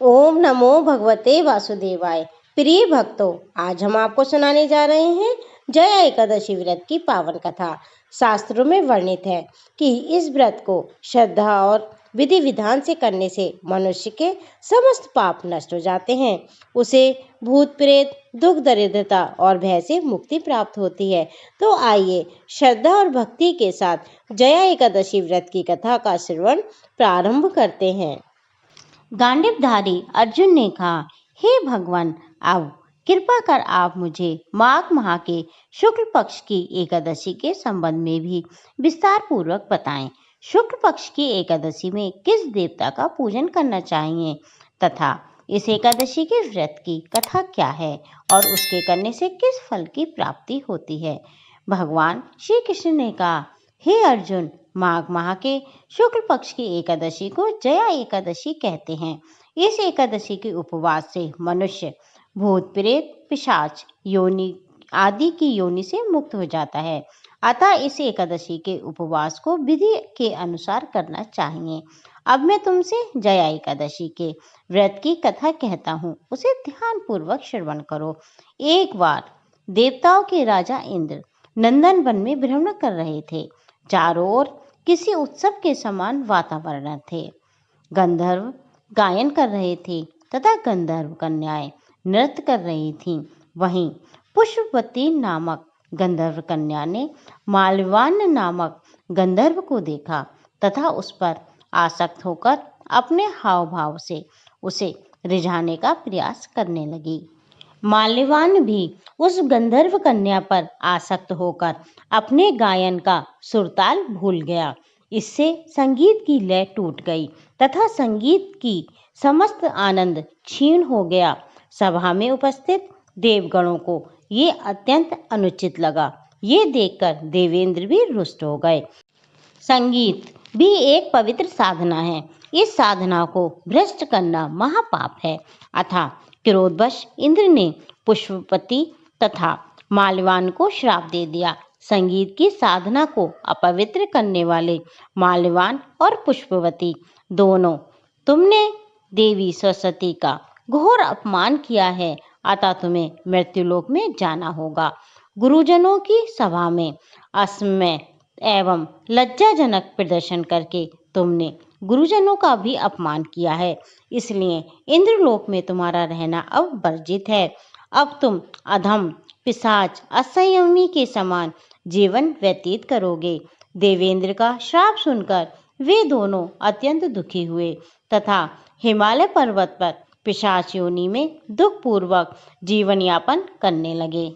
ओम नमो भगवते वासुदेवाय। प्रिय भक्तों, आज हम आपको सुनाने जा रहे हैं जया एकादशी व्रत की पावन कथा। शास्त्रों में वर्णित है कि इस व्रत को श्रद्धा और विधि विधान से करने से मनुष्य के समस्त पाप नष्ट हो जाते हैं। उसे भूत प्रेत, दुख दरिद्रता और भय से मुक्ति प्राप्त होती है। तो आइए श्रद्धा और भक्ति के साथ जया एकादशी व्रत की कथा का श्रवण प्रारंभ करते हैं। गांडीवधारी अर्जुन ने कहा, हे भगवान, अब कृपा कर आप मुझे माघ माह के शुक्ल पक्ष की एकादशी के संबंध में भी विस्तार पूर्वक बताएं। शुक्ल पक्ष की एकादशी में किस देवता का पूजन करना चाहिए तथा इस एकादशी के व्रत की कथा क्या है और उसके करने से किस फल की प्राप्ति होती है। भगवान श्री कृष्ण ने कहा, हे अर्जुन, माघ माह के शुक्ल पक्ष की एकादशी को जया एकादशी कहते हैं। इस एकादशी के उपवास से मनुष्य भूत प्रेत पिशाच योनि आदि की योनि से मुक्त हो जाता है। अतः इस एकादशी के उपवास को विधि के अनुसार करना चाहिए। अब मैं तुमसे जया एकादशी के व्रत की कथा कहता हूँ, उसे ध्यान पूर्वक श्रवण करो। एक बार देवताओं के राजा इंद्र नंदन वन में भ्रमण कर रहे थे। चारों ओर किसी उत्सव के समान वातावरण थे। गंधर्व गायन कर रहे थे तथा गंधर्व कन्याएं नृत्य कर रही थीं। वहीं पुष्पवती नामक गंधर्व कन्या ने माल्यवान नामक गंधर्व को देखा तथा उस पर आसक्त होकर अपने हाव भाव से उसे रिझाने का प्रयास करने लगी। माल्यवान भी उस गंधर्व कन्या पर आसक्त होकर अपने गायन का सुरताल भूल गया। इससे संगीत की लय टूट गई तथा संगीत की समस्त आनंद क्षीण हो गया। सभा में उपस्थित देवगणों को ये अत्यंत अनुचित लगा। ये देखकर देवेंद्र भी रुष्ट हो गए। संगीत भी एक पवित्र साधना है। इस साधना को भ्रष्ट करना महापाप है। अतः क्रोधवश इंद्र ने पुष्पवती तथा माल्यवान को श्राप दे दिया। संगीत की साधना को अपवित्र करने वाले माल्यवान और पुष्पवती दोनों, तुमने देवी सरस्वती का घोर अपमान किया है, अतः तुम्हें मृत्युलोक में जाना होगा। गुरुजनों की सभा में असमय एवं लज्जाजनक प्रदर्शन करके तुमने गुरुजनों का भी अपमान किया है, इसलिए इंद्रलोक में तुम्हारा रहना अब वर्जित है। अब तुम अधम पिशाच असंयमी के समान जीवन व्यतीत करोगे। देवेंद्र का श्राप सुनकर वे दोनों अत्यंत दुखी हुए तथा हिमालय पर्वत पर पिशाच योनि में दुखपूर्वक जीवन यापन करने लगे।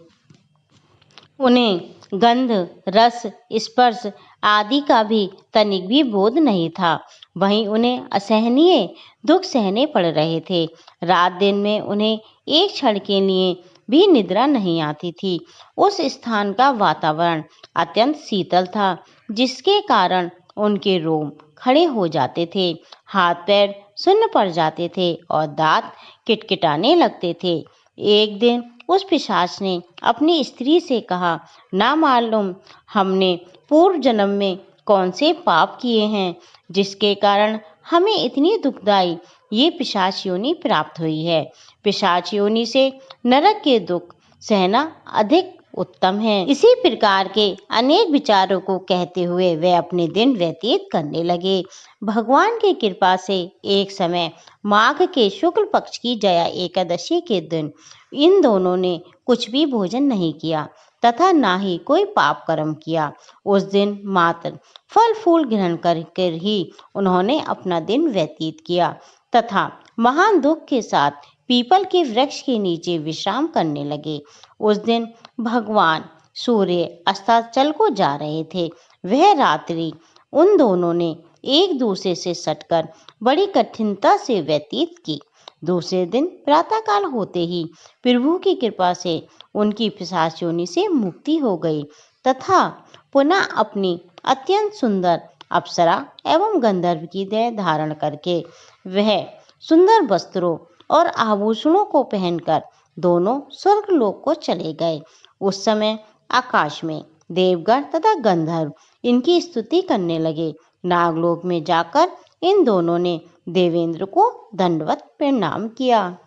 उन्हें गंध, रस, स्पर्श आदि का भी तनिक भी बोध नहीं था। वहीं उन्हें असहनीय दुख सहने पड़ रहे थे। रात दिन में उन्हें एक क्षण के लिए भी निद्रा नहीं आती थी। उस स्थान का वातावरण अत्यंत शीतल था, जिसके कारण उनके रोम खड़े हो जाते थे, हाथ पैर सुन्न पड़ जाते थे और दांत किटकिटाने लगते थे। एक दिन उस पिशाच ने अपनी स्त्री से कहा, ना मालूम हमने पूर्व जन्म में कौन से पाप किए हैं, जिसके कारण हमें इतनी दुखदाई ये पिशाच योनि प्राप्त हुई है। पिशाच योनि से नरक के दुख सहना अधिक उत्तम है। इसी प्रकार के अनेक विचारों को कहते हुए वे अपने दिन व्यतीत करने लगे। भगवान की कृपा से एक समय माघ के शुक्ल पक्ष की जया एकादशी के दिन इन दोनों ने कुछ भी भोजन नहीं किया तथा ना ही कोई पाप कर्म किया। उस दिन मात्र फल फूल ग्रहण कर ही उन्होंने अपना दिन व्यतीत किया तथा महान दुख के साथ पीपल के वृक्ष के नीचे विश्राम करने लगे। उस दिन भगवान सूर्य अस्ताचल को जा रहे थे। वह रात्रि उन दोनों ने एक दूसरे से सटकर बड़ी कठिनता से व्यतीत की। दूसरे दिन प्रातःकाल होते ही प्रभु की कृपा से उनकी पिशाच योनि से मुक्ति हो गई तथा पुनः अपनी अत्यंत सुंदर अप्सरा एवं गंधर्व की देह धारण करके वह सुंदर वस्त्रों और आभूषणों को पहनकर दोनों स्वर्गलोक को चले गए। उस समय आकाश में देवगण तथा गंधर्व इनकी स्तुति करने लगे। नागलोक में जाकर इन दोनों ने देवेंद्र को दंडवत प्रणाम किया।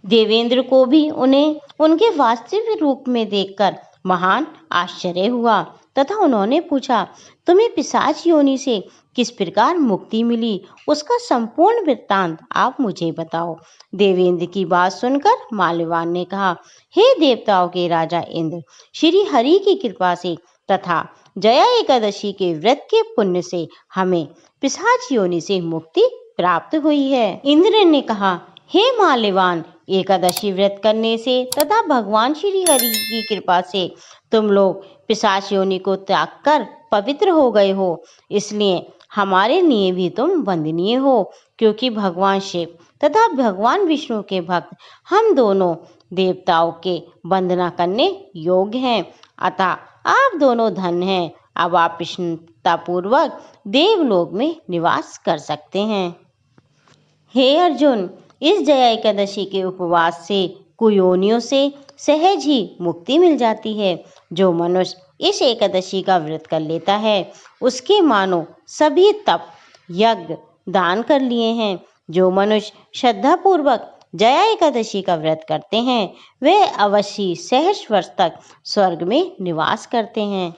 देवेंद्र को भी उन्हें उनके वास्तविक रूप में देखकर महान आश्चर्य हुआ तथा उन्होंने पूछा, तुम्हें पिशाच योनि से किस प्रकार मुक्ति मिली, उसका संपूर्ण वृत्तांत आप मुझे बताओ। देवेंद्र की बात सुनकर माल्यवान ने कहा, हे देवताओं के राजा इंद्र, श्री हरि की कृपा से तथा जया एकादशी के व्रत के पुण्य से हमें पिशाच योनि से मुक्ति प्राप्त हुई है। इंद्र ने कहा, हे माल्यवान, एकादशी व्रत करने से तथा भगवान श्री हरि की कृपा से तुम लोग पिशाच योनि को त्याग कर पवित्र हो गए हो, इसलिए हमारे लिए भी तुम वंदनीय हो, क्योंकि भगवान शिव तथा भगवान विष्णु के भक्त हम दोनों देवताओं के वंदना करने योग्य हैं। अतः आप दोनों धन्य हैं। अब आप प्रसन्नतापूर्वक देवलोक में निवास कर सकते हैं। हे अर्जुन, इस जया एकादशी के उपवास से कुयोनियों से सहज ही मुक्ति मिल जाती है। जो मनुष्य इस एकादशी का व्रत कर लेता है, उसके मानो सभी तप यज्ञ दान कर लिए हैं। जो मनुष्य श्रद्धा पूर्वक जया एकादशी का व्रत करते हैं, वे अवश्य सहस्र वर्ष तक स्वर्ग में निवास करते हैं।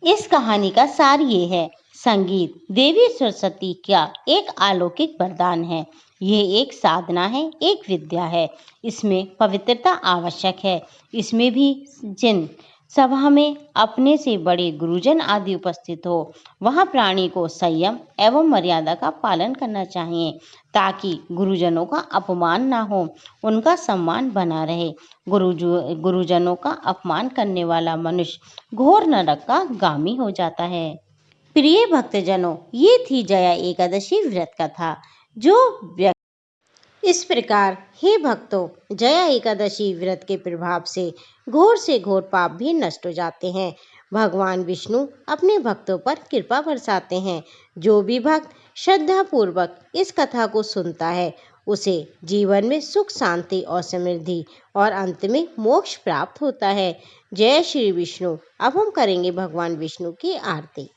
इस कहानी का सार ये है, संगीत देवी सरस्वती का एक अलौकिक वरदान है। ये एक साधना है, एक विद्या है। इसमें पवित्रता आवश्यक है। इसमें भी जिन सभा में अपने से बड़े गुरुजन आदि उपस्थित हो, वहाँ प्राणी को संयम एवं मर्यादा का पालन करना चाहिए, ताकि गुरुजनों का अपमान ना हो, उनका सम्मान बना रहे। गुरुजनों का अपमान करने वाला मनुष्य घोर नरक का गामी हो जाता है। प्रिय भक्तजनों, ये थी जया एकादशी व्रत कथा। जो इस प्रकार हे भक्तों, जया एकादशी व्रत के प्रभाव से घोर पाप भी नष्ट हो जाते हैं। भगवान विष्णु अपने भक्तों पर कृपा बरसाते हैं। जो भी भक्त श्रद्धा पूर्वक इस कथा को सुनता है, उसे जीवन में सुख शांति और समृद्धि और अंत में मोक्ष प्राप्त होता है। जय श्री विष्णु। अब हम करेंगे भगवान विष्णु की आरती।